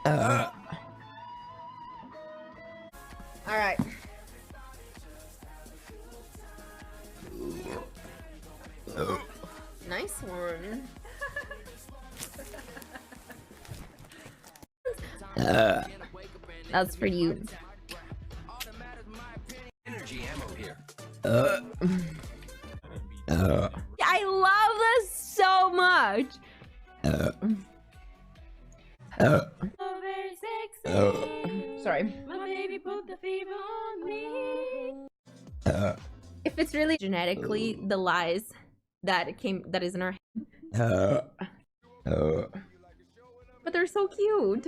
All right. Nice one. That's for you. Energy ammo here. I love this so much. Sorry. My baby put the fever on me. If it's really genetically the lies that is in our head. But they're so cute.